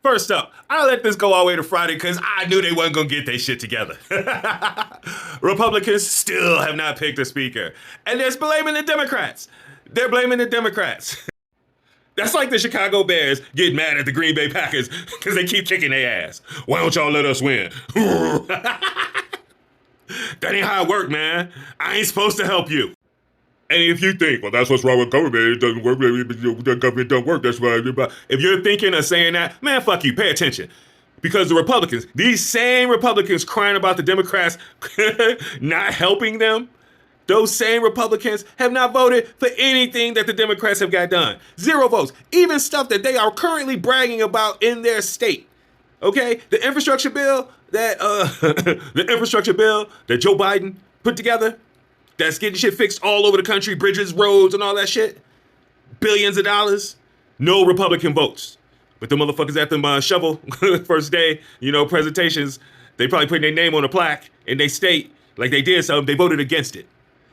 First up, I let this go all the way to Friday because I knew they wasn't going to get their shit together. Republicans still have not picked a speaker. And they're blaming the Democrats. They're blaming the Democrats. That's like the Chicago Bears getting mad at the Green Bay Packers because they keep kicking their ass. Why don't y'all let us win? That ain't how it work, man. I ain't supposed to help you. And if you think, well, that's what's wrong with government, it doesn't work, the government don't work, that's why. If you're thinking of saying that, man, fuck you, pay attention. Because the Republicans, these same Republicans crying about the Democrats not helping them, those same Republicans have not voted for anything that the Democrats have got done. 0 votes. Even stuff that they are currently bragging about in their state. Okay? The infrastructure bill that Joe Biden put together, that's getting shit fixed all over the country, bridges, roads, and all that shit. Billions of dollars. No Republican votes. But the motherfuckers at them shovel first day, presentations, they probably put their name on a plaque in their state like they did something. They voted against it.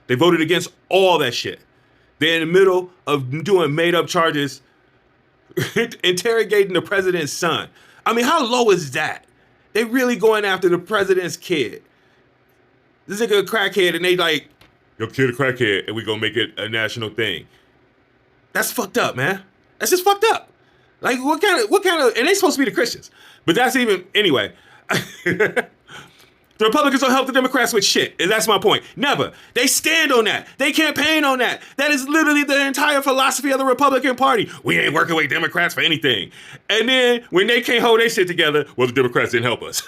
They voted against all that shit. They're in the middle of doing made-up charges, interrogating the president's son. I mean, how low is that? They really going after the president's kid. This nigga a crackhead, and they like, your kid a crackhead, and we gonna make it a national thing. That's fucked up, man. That's just fucked up. Like, what kind of, and they supposed to be the Christians. But that's even, anyway. The Republicans don't help the Democrats with shit, and that's my point. Never. They stand on that. They campaign on that. That is literally the entire philosophy of the Republican Party. We ain't working with Democrats for anything. And then, when they can't hold their shit together, well, the Democrats didn't help us.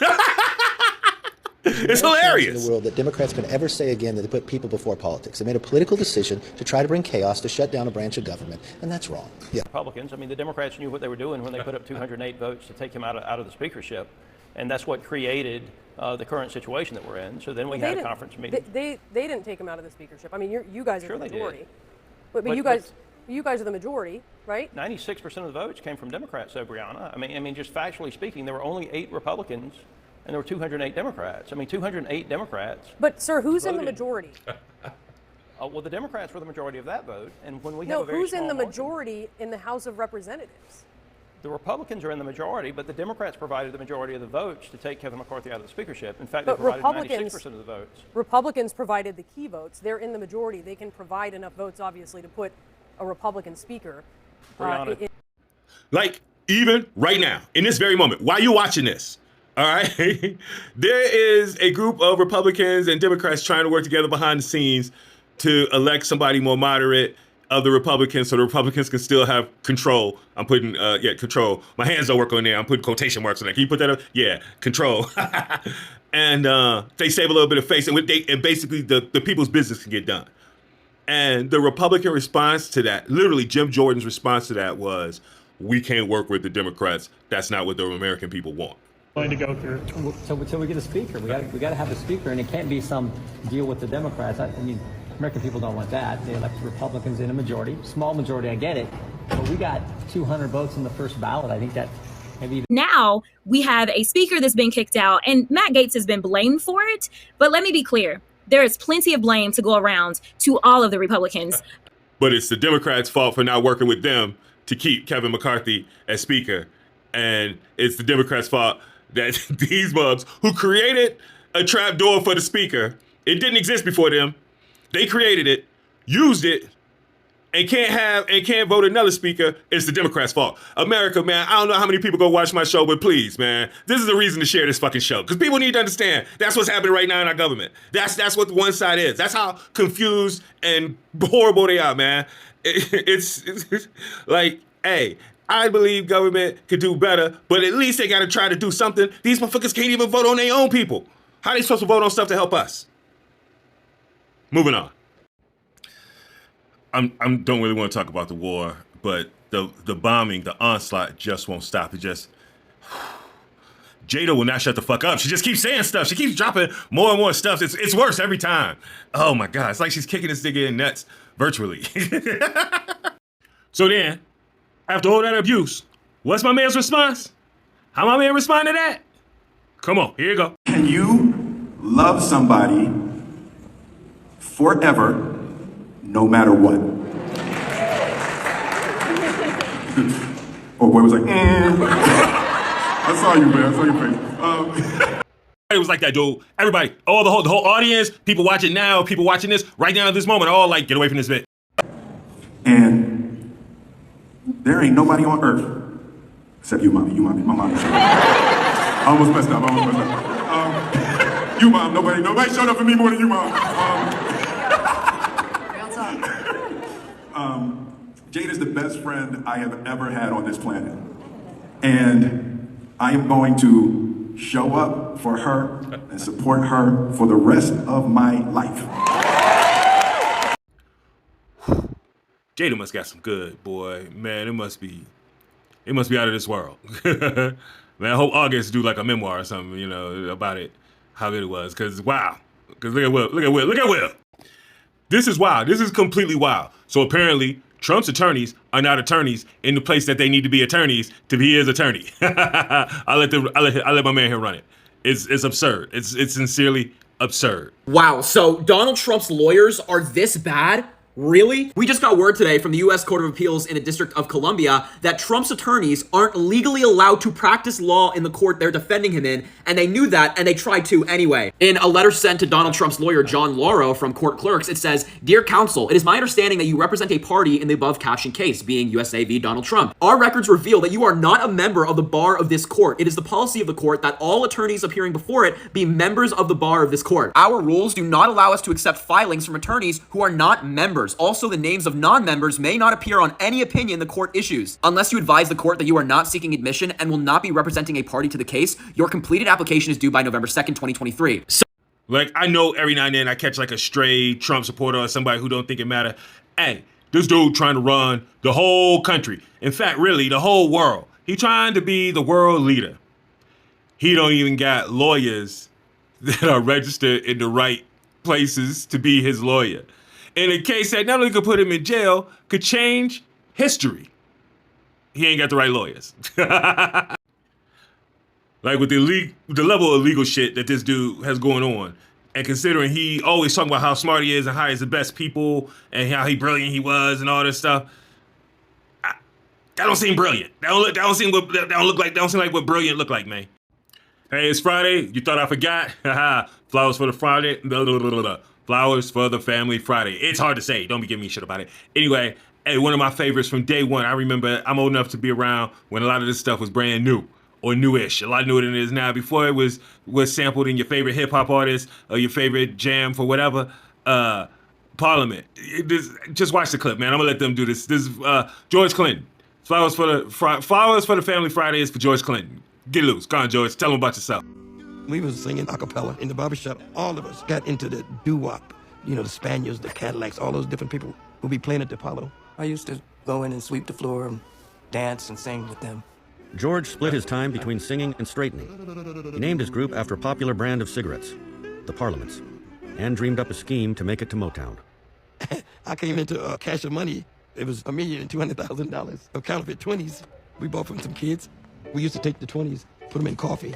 It's hilarious. In the world that Democrats can ever say again that they put people before politics. They made a political decision to try to bring chaos, to shut down a branch of government, and that's wrong. Yeah. Republicans, I mean, the Democrats knew what they were doing when they put up 208 votes to take him out of the speakership, and that's what created the current situation that we're in. So then we had a conference meeting. They didn't take him out of the speakership. I mean, you guys are sure the majority. But you guys are the majority, right? 96% of the votes came from Democrats, so Brianna. I mean, just factually speaking, there were only 8 Republicans. And there were 208 Democrats. I mean, 208 Democrats. But, sir, who's in the majority? Well, the Democrats were the majority of that vote. And when we have a very who's small in the margin, majority in the House of Representatives? The Republicans are in the majority, but the Democrats provided the majority of the votes to take Kevin McCarthy out of the speakership. In fact, they provided 96% of the votes. Republicans provided the key votes. They're in the majority. They can provide enough votes, obviously, to put a Republican speaker. Like, even right now, in this very moment, while you're watching this, all right, there is a group of Republicans and Democrats trying to work together behind the scenes to elect somebody more moderate of the Republicans so the Republicans can still have control. I'm putting, control. My hands don't work on there. I'm putting quotation marks on that. Can you put that up? Yeah, control. And they save a little bit of face, and basically the people's business can get done. And the Republican response to that, literally Jim Jordan's response to that was, we can't work with the Democrats. That's not what the American people want. Going to go through. So until we get a speaker, we got to have a speaker, and it can't be some deal with the Democrats. I mean, American people don't want that. They elect Republicans in a majority, small majority. I get it, but we got 200 votes in the first ballot. I think that maybe. Now we have a speaker that's been kicked out, and Matt Gaetz has been blamed for it. But let me be clear: there is plenty of blame to go around to all of the Republicans. But it's the Democrats' fault for not working with them to keep Kevin McCarthy as speaker, and it's the Democrats' fault that these mugs who created a trap door for the speaker, it didn't exist before them. They created it, used it, and can't vote another speaker. It's the Democrats' fault. America, man, I don't know how many people go watch my show, but please, man, this is the reason to share this fucking show. Because people need to understand that's what's happening right now in our government. That's what the one side is. That's how confused and horrible they are, man. It's like, hey, I believe government could do better, but at least they got to try to do something. These motherfuckers can't even vote on their own people. How are they supposed to vote on stuff to help us? Moving on. I don't really want to talk about the war, but the bombing, the onslaught just won't stop. It just... Jada will not shut the fuck up. She just keeps saying stuff. She keeps dropping more and more stuff. It's worse every time. Oh my God. It's like she's kicking this nigga in nuts virtually. So then, after all that abuse, what's my man's response? How my man respond to that? Come on, here you go. Can you love somebody forever, no matter what? Or boy was like, I saw you, man. I saw your face. It was like that, dude. Everybody, the whole audience, people watching now, people watching this right now at this moment, all like, get away from this bit. And there ain't nobody on earth except you, mommy. My mommy. I almost messed up. You, mom. Nobody showed up for me more than you, mom. Jade is the best friend I have ever had on this planet. And I am going to show up for her and support her for the rest of my life. Jada must got some good, boy. Man, it must be out of this world. Man, I hope August do like a memoir or something, you know, about it, how good it was. Cause wow. Cause look at Will. This is wild. This is completely wild. So apparently Trump's attorneys are not attorneys in the place that they need to be attorneys to be his attorney. I let my man here run it. It's absurd. It's sincerely absurd. Wow, so Donald Trump's lawyers are this bad? Really? We just got word today from the U.S. Court of Appeals in the District of Columbia that Trump's attorneys aren't legally allowed to practice law in the court they're defending him in, and they knew that, and they tried to anyway. In a letter sent to Donald Trump's lawyer, John Lauro, from court clerks, it says, "Dear counsel, it is my understanding that you represent a party in the above captioned case, being USA v. Donald Trump. Our records reveal that you are not a member of the bar of this court. It is the policy of the court that all attorneys appearing before it be members of the bar of this court. Our rules do not allow us to accept filings from attorneys who are not members. Also, the names of non-members may not appear on any opinion the court issues. Unless you advise the court that you are not seeking admission and will not be representing a party to the case, your completed application is due by November 2nd, 2023. Like, I know every now and then I catch like a stray Trump supporter or somebody who don't think it matter. Hey, this dude trying to run the whole country. In fact, really, the whole world. He trying to be the world leader. He don't even got lawyers that are registered in the right places to be his lawyer. In a case that not only could put him in jail, could change history. He ain't got the right lawyers. Like with the level of legal shit that this dude has going on, and considering he always talking about how smart he is and how he's the best people and how brilliant he was and all this stuff, that don't seem brilliant. That don't seem like what brilliant look like, man. Hey, it's Friday. You thought I forgot? Flowers for the Friday. Flowers for the Family Friday. It's hard to say. Don't be giving me shit about it. Anyway, hey, one of my favorites from day one. I remember I'm old enough to be around when a lot of this stuff was brand new or newish. A lot newer than it is now. Before it was sampled in your favorite hip hop artist or your favorite jam for whatever. Parliament. Just watch the clip, man. I'm gonna let them do this. This is George Clinton. Flowers for the Family Friday is for George Clinton. Get loose. Come on, George. Tell them about yourself. We was singing a cappella in the barbershop. All of us got into the doo-wop. You know, the Spaniards, the Cadillacs, all those different people who be playing at the Apollo. I used to go in and sweep the floor, and dance and sing with them. George split his time between singing and straightening. He named his group after a popular brand of cigarettes, the Parliaments, and dreamed up a scheme to make it to Motown. I came into Cash of Money. It was $1,200,000 of counterfeit 20s we bought from some kids. We used to take the 20s, put them in coffee,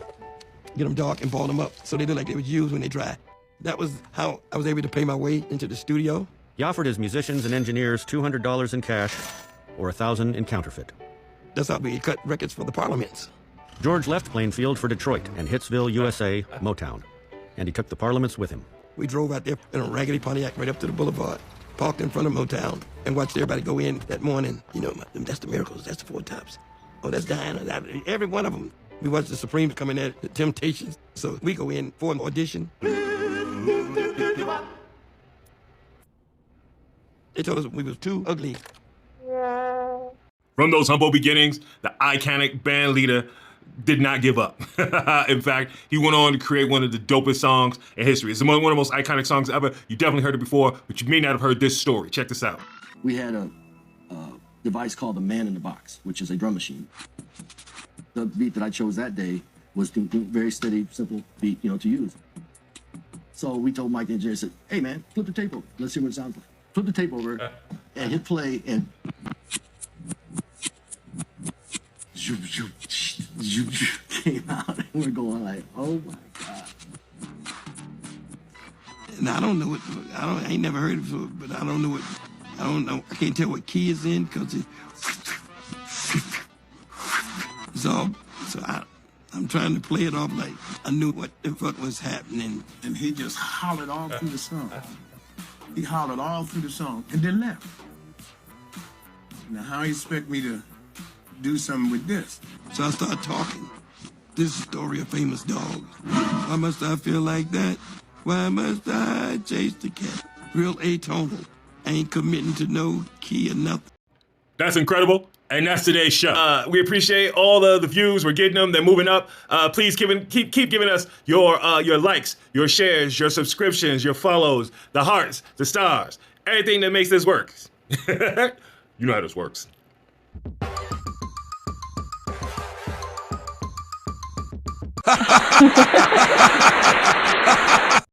get them dark and ball them up so they look like they was used when they dry. That was how I was able to pay my way into the studio. He offered his musicians and engineers $200 in cash or $1,000 in counterfeit. That's how we cut records for the Parliaments. George left Plainfield for Detroit and Hitsville, USA, Motown, and he took the Parliaments with him. We drove out there in a raggedy Pontiac right up to the boulevard, parked in front of Motown, and watched everybody go in that morning. You know, that's the Miracles, that's the Four Tops. Oh, that's Diana, every one of them. We watched the Supremes come in there, the Temptations. So we go in for an audition. They told us we was too ugly. From those humble beginnings, the iconic band leader did not give up. In fact, he went on to create one of the dopest songs in history. It's one of the most iconic songs ever. You definitely heard it before, but you may not have heard this story. Check this out. We had a device called the Man in the Box, which is a drum machine. The beat that I chose that day was a very steady, simple beat, to use. So we told Mike the engineer, said, "Hey man, flip the tape over. Let's see what it sounds like." Flip the tape over and hit play, and came out, and we're going like, "Oh my God." Now I don't know what, I ain't never heard it before, but I don't know. I can't tell what key it's in because it's all, so I'm trying to play it off like I knew what the fuck was happening. And he just hollered all through the song. He hollered all through the song and then left. Now, how you expect me to do something with this? So I started talking. This is the story of famous dogs. Why must I feel like that? Why must I chase the cat? Real atonal. Ain't committing to no key or nothing. That's incredible. And that's today's show. We appreciate all the views. We're getting them. They're moving up. Please keep giving us your likes, your shares, your subscriptions, your follows, the hearts, the stars, everything that makes this work. You know how this works.